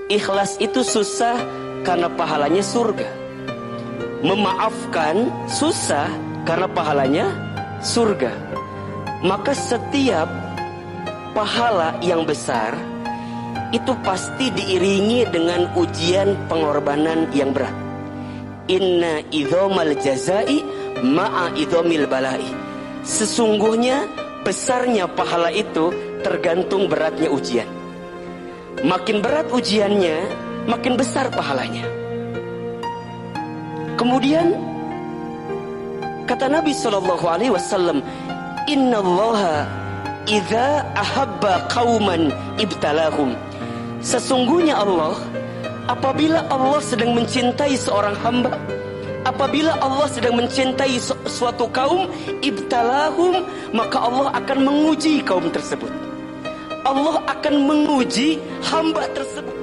Ikhlas itu susah karena pahalanya surga. Memaafkan susah karena pahalanya surga. Maka setiap pahala yang besar itu pasti diiringi dengan ujian pengorbanan yang berat. Inna idhomal jazai ma'a idhomil balai. Sesungguhnya besarnya pahala itu tergantung beratnya ujian. Makin berat ujiannya, makin besar pahalanya. Kemudian kata Nabi SAW, Innallaha idza ahabba qauman ibtalahum. Sesungguhnya Allah, apabila Allah sedang mencintai seorang hamba, apabila Allah sedang mencintai suatu kaum, ibtalahum, maka Allah akan menguji kaum tersebut. Allah akan menguji hamba tersebut.